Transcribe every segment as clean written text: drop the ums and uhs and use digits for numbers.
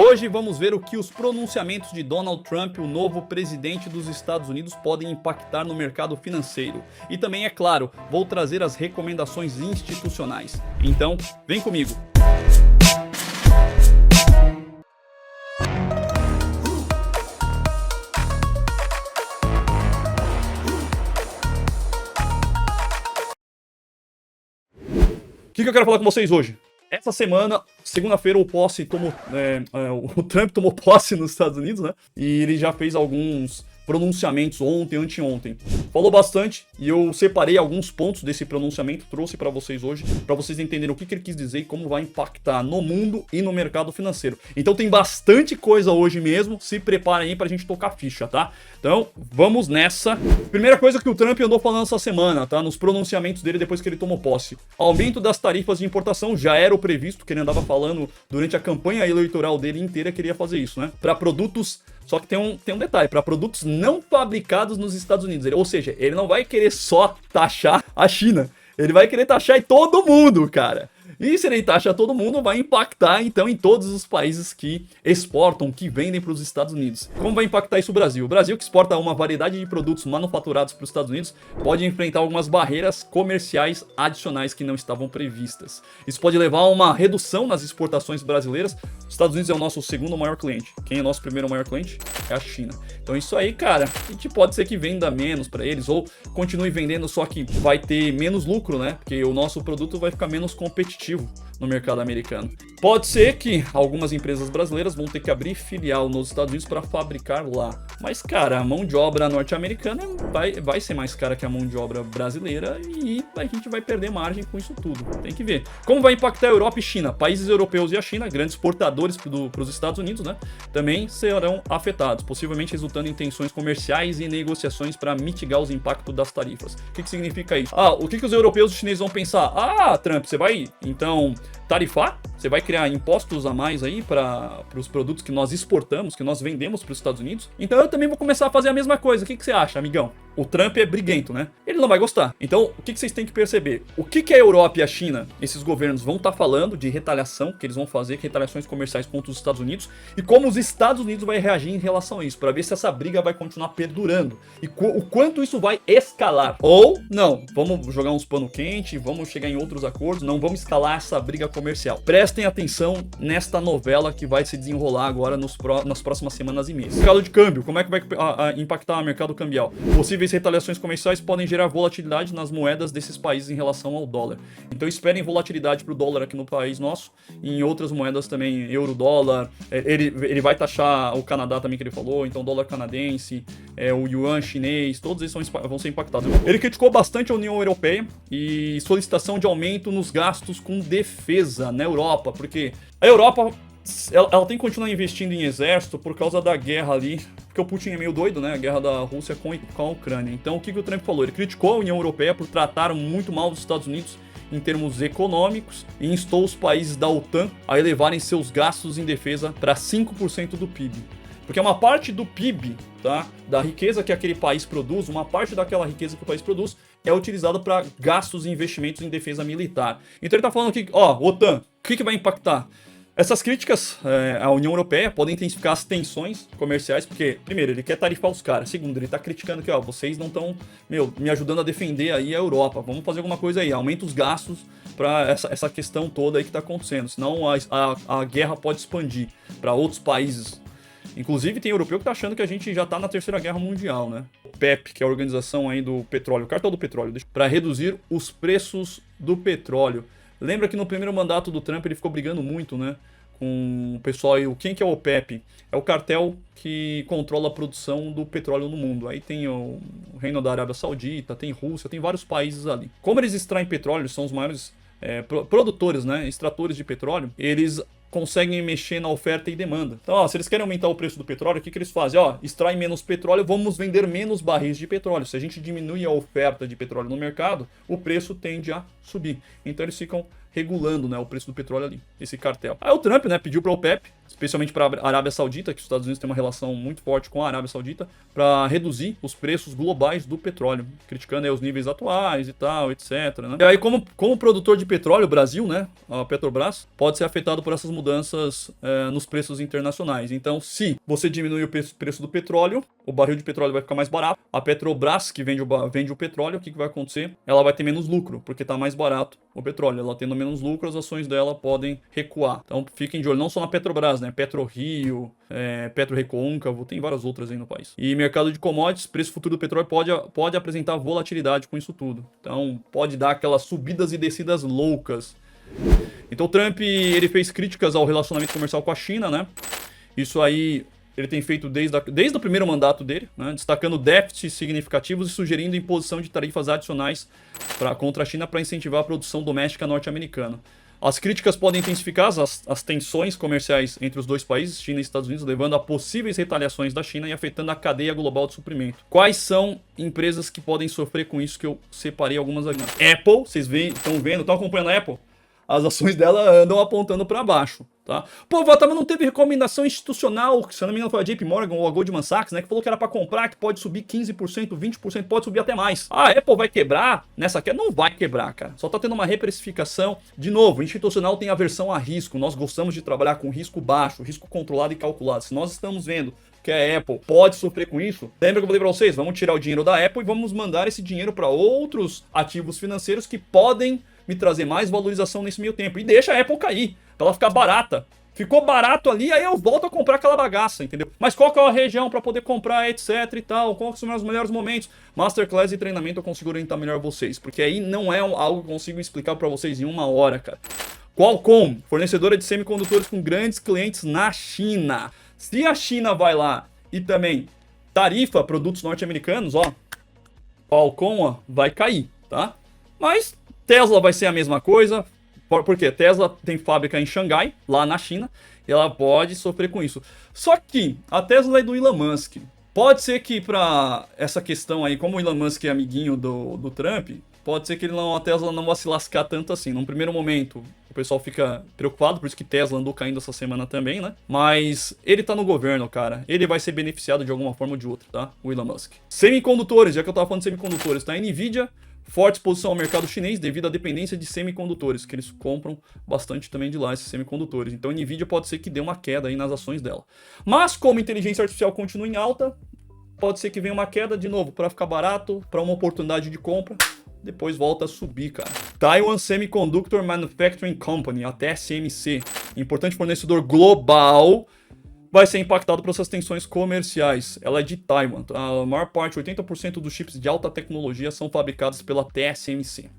Hoje vamos ver o que os pronunciamentos de Donald Trump, o novo presidente dos Estados Unidos, podem impactar no mercado financeiro. E também, é claro, vou trazer as recomendações institucionais. Então, vem comigo! O que eu quero falar com vocês hoje? Essa semana, segunda-feira, o Trump tomou posse nos Estados Unidos, né? E ele já fez alguns pronunciamentos ontem, anteontem. Falou bastante e eu separei alguns pontos desse pronunciamento, trouxe para vocês hoje, para vocês entenderem o que ele quis dizer e como vai impactar no mundo e no mercado financeiro. Então tem bastante coisa hoje mesmo, se preparem aí pra gente tocar ficha, tá? Então, vamos nessa. Primeira coisa que o Trump andou falando essa semana, tá? Nos pronunciamentos dele depois que ele tomou posse. Aumento das tarifas de importação já era o previsto, que ele andava falando durante a campanha eleitoral dele inteira, que ele ia fazer isso, né? Para produtos... Só que tem um detalhe, para produtos não fabricados nos Estados Unidos. Ou seja, ele não vai querer só taxar a China, ele vai querer taxar em todo mundo, cara. E se ele taxa todo mundo, vai impactar então em todos os países que exportam, que vendem para os Estados Unidos. Como vai impactar isso o Brasil? O Brasil, que exporta uma variedade de produtos manufaturados para os Estados Unidos, pode enfrentar algumas barreiras comerciais adicionais que não estavam previstas. Isso pode levar a uma redução nas exportações brasileiras. Os Estados Unidos é o nosso segundo maior cliente. Quem é o nosso primeiro maior cliente? É a China. Então isso aí, cara, a gente pode ser que venda menos para eles ou continue vendendo, só que vai ter menos lucro, né? Porque o nosso produto vai ficar menos competitivo no mercado americano. Pode ser que algumas empresas brasileiras vão ter que abrir filial nos Estados Unidos para fabricar lá. Mas, cara, a mão de obra norte-americana vai ser mais cara que a mão de obra brasileira e a gente vai perder margem com isso tudo. Tem que ver. Como vai impactar a Europa e China? Países europeus e a China, grandes exportadores para os Estados Unidos, né? Também serão afetados, possivelmente resultando em tensões comerciais e negociações para mitigar os impactos das tarifas. O que significa isso? O que os europeus e os chineses vão pensar? Trump, você vai, então, tarifar? Você vai criar impostos a mais aí para os produtos que nós exportamos, que nós vendemos para os Estados Unidos? Então eu também vou começar a fazer a mesma coisa. O que você acha, amigão? O Trump é briguento, né? Ele não vai gostar. Então, o que vocês têm que perceber? O que a Europa e a China, esses governos, vão estar falando de retaliação, que eles vão fazer, retaliações comerciais contra os Estados Unidos, e como os Estados Unidos vai reagir em relação a isso, para ver se essa briga vai continuar perdurando, e o quanto isso vai escalar. Ou, não, vamos jogar uns pano quente, vamos chegar em outros acordos, não vamos escalar essa briga comercial. Prestem atenção nesta novela que vai se desenrolar agora nas próximas semanas e meses. Mercado de câmbio, como é que vai impactar o mercado cambial? Possíveis retaliações comerciais podem gerar volatilidade nas moedas desses países em relação ao dólar. Então esperem volatilidade para o dólar aqui no país nosso, e em outras moedas também, euro, dólar, ele vai taxar o Canadá também, que ele falou, então dólar canadense, o yuan chinês, todos eles vão ser impactados. Ele criticou bastante a União Europeia e solicitação de aumento nos gastos com defesa na Europa, porque a Europa... Ela tem que continuar investindo em exército por causa da guerra ali, porque o Putin é meio doido, né? A guerra da Rússia com a Ucrânia. Então o que o Trump falou? Ele criticou a União Europeia por tratar muito mal os Estados Unidos em termos econômicos e instou os países da OTAN a elevarem seus gastos em defesa para 5% do PIB. Porque uma parte do PIB, tá? Da riqueza que aquele país produz, uma parte daquela riqueza que o país produz é utilizada para gastos e investimentos em defesa militar. Então ele tá falando aqui, OTAN, o que vai impactar? Essas críticas à União Europeia podem intensificar as tensões comerciais, porque, primeiro, ele quer tarifar os caras. Segundo, ele tá criticando que, vocês não estão, me ajudando a defender aí a Europa. Vamos fazer alguma coisa aí, aumenta os gastos para essa questão toda aí que tá acontecendo. Senão a guerra pode expandir para outros países. Inclusive, tem europeu que tá achando que a gente já tá na Terceira Guerra Mundial, né? O PEP, que é a organização aí do petróleo, o cartel do petróleo, para reduzir os preços do petróleo. Lembra que no primeiro mandato do Trump ele ficou brigando muito, né, com o pessoal aí. Quem que é o OPEP? É o cartel que controla a produção do petróleo no mundo. Aí tem o Reino da Arábia Saudita, tem Rússia, tem vários países ali. Como eles extraem petróleo, eles são os maiores produtores, né, extratores de petróleo, eles conseguem mexer na oferta e demanda. Então, se eles querem aumentar o preço do petróleo, o que eles fazem? Extrai menos petróleo, vamos vender menos barris de petróleo. Se a gente diminui a oferta de petróleo no mercado, o preço tende a subir. Então, eles ficam regulando, né, o preço do petróleo ali, esse cartel. Aí o Trump, né, pediu para a OPEP, especialmente para a Arábia Saudita, que os Estados Unidos têm uma relação muito forte com a Arábia Saudita, para reduzir os preços globais do petróleo, criticando aí os níveis atuais e tal, etc, né? E aí, como produtor de petróleo, o Brasil, né, a Petrobras, pode ser afetado por essas mudanças nos preços internacionais. Então, se você diminuir o preço do petróleo, o barril de petróleo vai ficar mais barato. A Petrobras, que vende o petróleo, o que vai acontecer? Ela vai ter menos lucro, porque está mais barato o petróleo. Ela tendo menos lucro, as ações dela podem recuar. Então, fiquem de olho, não só na Petrobras, né? PetroRio, PetroRecôncavo, tem várias outras aí no país. E mercado de commodities, preço futuro do petróleo pode apresentar volatilidade com isso tudo. Então, pode dar aquelas subidas e descidas loucas. Então, o Trump, ele fez críticas ao relacionamento comercial com a China, né? Isso aí ele tem feito desde o primeiro mandato dele, né? Destacando déficits significativos e sugerindo imposição de tarifas adicionais contra a China para incentivar a produção doméstica norte-americana. As críticas podem intensificar as tensões comerciais entre os dois países, China e Estados Unidos, levando a possíveis retaliações da China e afetando a cadeia global de suprimento. Quais são empresas que podem sofrer com isso, que eu separei algumas aqui? Apple, vocês estão acompanhando a Apple? As ações dela andam apontando para baixo, tá? Pô, mas não teve recomendação institucional, se eu não me engano foi a JP Morgan ou a Goldman Sachs, né, que falou que era para comprar, que pode subir 15%, 20%, pode subir até mais. A Apple vai quebrar nessa queda? Não vai quebrar, cara. Só tá tendo uma reprecificação. De novo, institucional tem aversão a risco. Nós gostamos de trabalhar com risco baixo, risco controlado e calculado. Se nós estamos vendo que a Apple pode sofrer com isso, lembra que eu falei para vocês? Vamos tirar o dinheiro da Apple e vamos mandar esse dinheiro para outros ativos financeiros que podem me trazer mais valorização nesse meio tempo. E deixa a Apple cair, pra ela ficar barata. Ficou barato ali, aí eu volto a comprar aquela bagaça, entendeu? Mas qual que é a região para poder comprar, etc e tal? Qual são os melhores momentos? Masterclass e treinamento eu consigo orientar melhor vocês, porque aí não é algo que eu consigo explicar para vocês em 1 hora, cara. Qualcomm, fornecedora de semicondutores com grandes clientes na China. Se a China vai lá e também tarifa produtos norte-americanos, ó, Qualcomm, ó, vai cair, tá? Mas Tesla vai ser a mesma coisa, porque Tesla tem fábrica em Xangai, lá na China, e ela pode sofrer com isso. Só que a Tesla é do Elon Musk. Pode ser que para essa questão aí, como o Elon Musk é amiguinho do Trump, pode ser que a Tesla não vá se lascar tanto assim. Num primeiro momento, o pessoal fica preocupado, por isso que Tesla andou caindo essa semana também, né? Mas ele tá no governo, cara. Ele vai ser beneficiado de alguma forma ou de outra, tá? O Elon Musk. Semicondutores, já que eu tava falando de semicondutores, tá? Nvidia, forte exposição ao mercado chinês devido à dependência de semicondutores, que eles compram bastante também de lá, esses semicondutores. Então a Nvidia pode ser que dê uma queda aí nas ações dela. Mas como a inteligência artificial continua em alta, pode ser que venha uma queda de novo para ficar barato, para uma oportunidade de compra, depois volta a subir, cara. Taiwan Semiconductor Manufacturing Company, a TSMC, importante fornecedor global, vai ser impactado por essas tensões comerciais. Ela é de Taiwan. A maior parte, 80% dos chips de alta tecnologia são fabricados pela TSMC.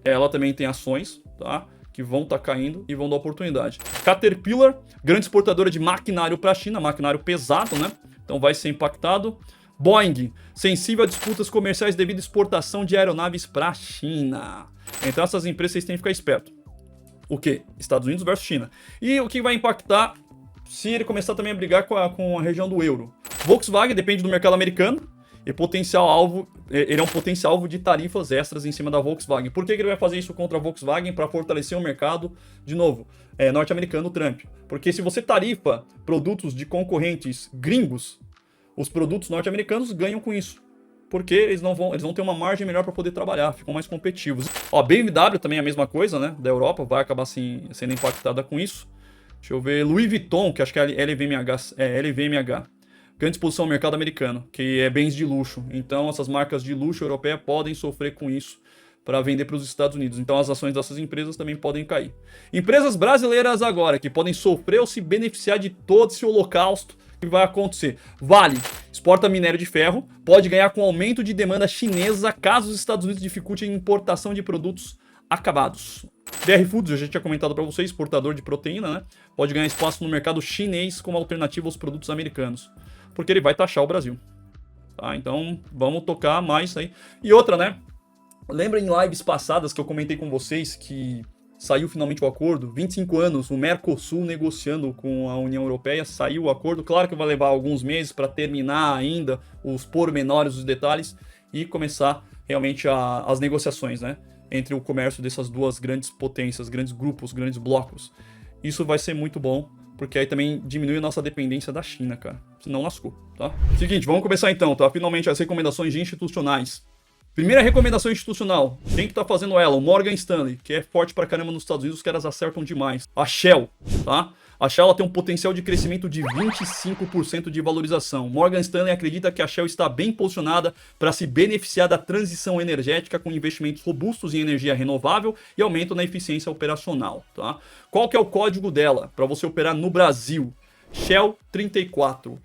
Ela também tem ações, tá? Que vão estar caindo e vão dar oportunidade. Caterpillar, grande exportadora de maquinário para a China, maquinário pesado, né? Então vai ser impactado. Boeing, sensível a disputas comerciais devido à exportação de aeronaves para a China. Então essas empresas vocês têm que ficar esperto. O quê? Estados Unidos versus China. E o que vai impactar se ele começar também a brigar com a região do euro? Volkswagen depende do mercado americano e ele é um potencial alvo de tarifas extras em cima da Volkswagen. Por que ele vai fazer isso contra a Volkswagen? Para fortalecer o mercado, de novo, norte-americano, Trump. Porque se você tarifa produtos de concorrentes gringos, os produtos norte-americanos ganham com isso. Porque eles vão ter uma margem melhor para poder trabalhar, ficam mais competitivos. Ó, BMW também é a mesma coisa, né? Da Europa, vai acabar sendo impactada com isso. Deixa eu ver, Louis Vuitton, que acho que é LVMH. Grande exposição ao mercado americano, que é bens de luxo. Então, essas marcas de luxo europeia podem sofrer com isso para vender para os Estados Unidos. Então, as ações dessas empresas também podem cair. Empresas brasileiras agora, que podem sofrer ou se beneficiar de todo esse holocausto que vai acontecer. Vale, exporta minério de ferro, pode ganhar com aumento de demanda chinesa caso os Estados Unidos dificultem a importação de produtos acabados. BR Foods, eu já tinha comentado para vocês, exportador de proteína, né? Pode ganhar espaço no mercado chinês como alternativa aos produtos americanos, porque ele vai taxar o Brasil. Tá? Então, vamos tocar mais aí. E outra, né? Lembra em lives passadas que eu comentei com vocês que saiu finalmente o acordo? 25 anos, o Mercosul negociando com a União Europeia, saiu o acordo. Claro que vai levar alguns meses para terminar ainda os pormenores, os detalhes e começar realmente as negociações, né? entre o comércio dessas duas grandes potências, grandes grupos, grandes blocos. Isso vai ser muito bom, porque aí também diminui a nossa dependência da China, cara. Senão lascou, tá? Seguinte, vamos começar então, tá? Finalmente as recomendações institucionais. Primeira recomendação institucional. Quem que tá fazendo ela? O Morgan Stanley, que é forte pra caramba nos Estados Unidos, os caras acertam demais. A Shell, tá? A Shell ela tem um potencial de crescimento de 25% de valorização. Morgan Stanley acredita que a Shell está bem posicionada para se beneficiar da transição energética com investimentos robustos em energia renovável e aumento na eficiência operacional, tá? Qual que é o código dela para você operar no Brasil? Shell 34.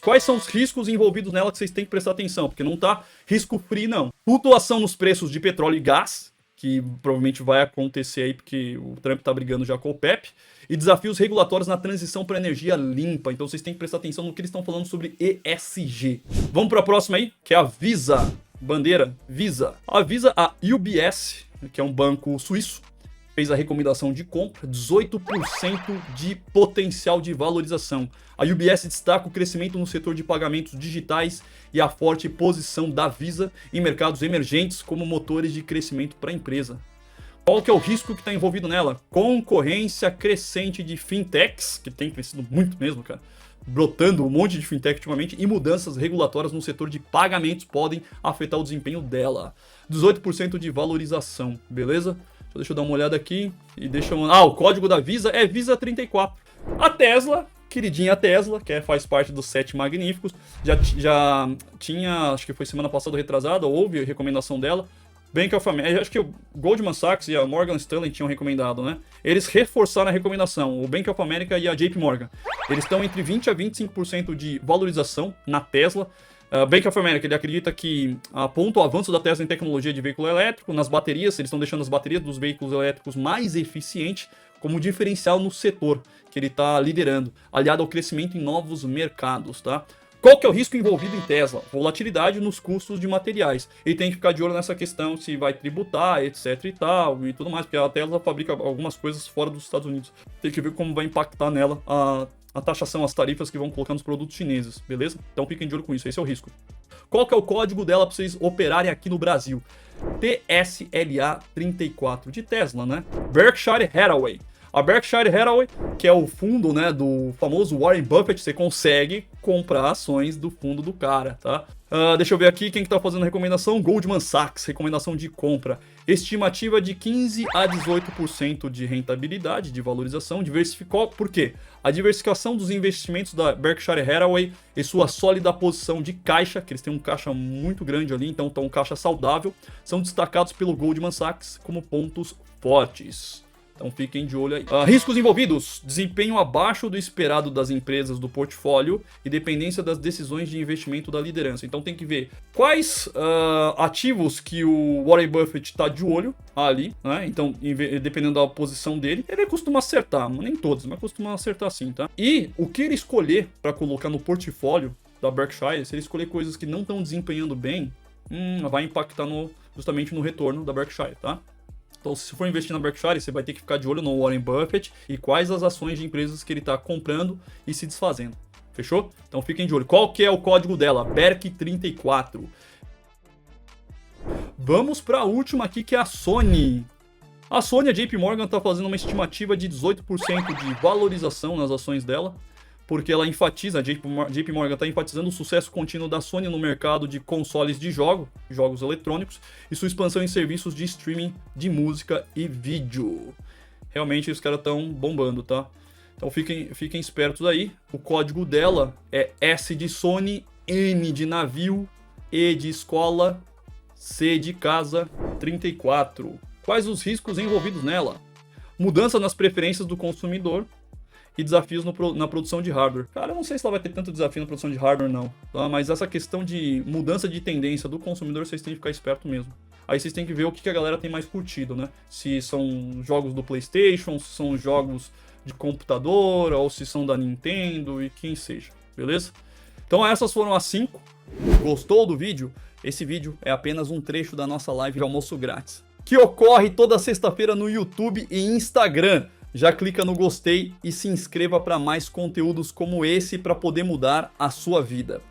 Quais são os riscos envolvidos nela que vocês têm que prestar atenção? Porque não tá risco free, não. Flutuação nos preços de petróleo e gás, que provavelmente vai acontecer aí porque o Trump tá brigando já com o OPEP, e desafios regulatórios na transição para energia limpa. Então vocês têm que prestar atenção no que eles estão falando sobre ESG. Vamos para a próxima aí, que é a Visa. Bandeira Visa. A Visa, a UBS, que é um banco suíço, fez a recomendação de compra, 18% de potencial de valorização. A UBS destaca o crescimento no setor de pagamentos digitais e a forte posição da Visa em mercados emergentes como motores de crescimento para a empresa. Qual que é o risco que está envolvido nela? Concorrência crescente de fintechs, que tem crescido muito mesmo, cara. Brotando um monte de fintech ultimamente, e mudanças regulatórias no setor de pagamentos podem afetar o desempenho dela. 18% de valorização, beleza? Deixa eu dar uma olhada aqui e deixa eu... o código da Visa é Visa 34. A Tesla, queridinha Tesla, que faz parte dos 7 magníficos, já tinha, acho que foi semana passada retrasada, houve a recomendação dela. Bank of America, acho que o Goldman Sachs e a Morgan Stanley tinham recomendado, né? Eles reforçaram a recomendação, o Bank of America e a JP Morgan. Eles estão entre 20% a 25% de valorização na Tesla. Bank of America, ele acredita que aponta o avanço da Tesla em tecnologia de veículo elétrico, nas baterias, eles estão deixando as baterias dos veículos elétricos mais eficientes como diferencial no setor que ele está liderando, aliado ao crescimento em novos mercados, tá? Qual que é o risco envolvido em Tesla? Volatilidade nos custos de materiais. Ele tem que ficar de olho nessa questão, se vai tributar, etc e tal, e tudo mais, porque a Tesla fabrica algumas coisas fora dos Estados Unidos. Tem que ver como vai impactar nela a taxação, as tarifas que vão colocar nos produtos chineses, beleza? Então fiquem de olho com isso, esse é o risco. Qual que é o código dela para vocês operarem aqui no Brasil? TSLA 34, de Tesla, né? Berkshire Hathaway. A Berkshire Hathaway, que é o fundo, né, do famoso Warren Buffett, você consegue comprar ações do fundo do cara, tá? Deixa eu ver aqui quem que tá fazendo a recomendação. Goldman Sachs, recomendação de compra. Estimativa de 15% a 18% de rentabilidade, de valorização. Diversificou, por quê? A diversificação dos investimentos da Berkshire Hathaway e sua sólida posição de caixa, que eles têm um caixa muito grande ali, então um caixa saudável, são destacados pelo Goldman Sachs como pontos fortes. Então fiquem de olho aí. Riscos envolvidos: desempenho abaixo do esperado das empresas do portfólio e dependência das decisões de investimento da liderança. Então tem que ver quais ativos que o Warren Buffett está de olho ali, né? Então, dependendo da posição dele, ele costuma acertar, nem todos, mas costuma acertar sim, tá? E o que ele escolher para colocar no portfólio da Berkshire, se ele escolher coisas que não estão desempenhando bem, vai impactar justamente no retorno da Berkshire, tá? Então, se for investir na Berkshire, você vai ter que ficar de olho no Warren Buffett e quais as ações de empresas que ele está comprando e se desfazendo. Fechou? Então fiquem de olho. Qual que é o código dela? BERK34. Vamos para a última aqui, que é a Sony. A Sony, a JP Morgan está fazendo uma estimativa de 18% de valorização nas ações dela, porque ela enfatiza, a JP Morgan está enfatizando o sucesso contínuo da Sony no mercado de consoles de jogos eletrônicos, e sua expansão em serviços de streaming de música e vídeo. Realmente os caras estão bombando, tá? Então fiquem espertos aí. O código dela é S de Sony, N de navio, E de escola, C de casa, 34. Quais os riscos envolvidos nela? Mudança nas preferências do consumidor e desafios na produção de hardware. Cara, eu não sei se ela vai ter tanto desafio na produção de hardware não, tá? Mas essa questão de mudança de tendência do consumidor, vocês têm que ficar esperto mesmo. Aí vocês têm que ver o que a galera tem mais curtido, né? Se são jogos do PlayStation, se são jogos de computador, ou se são da Nintendo e quem seja, beleza? Então essas foram as 5. Gostou do vídeo? Esse vídeo é apenas um trecho da nossa live de almoço grátis, que ocorre toda sexta-feira no YouTube e Instagram. Já clica no gostei e se inscreva para mais conteúdos como esse para poder mudar a sua vida.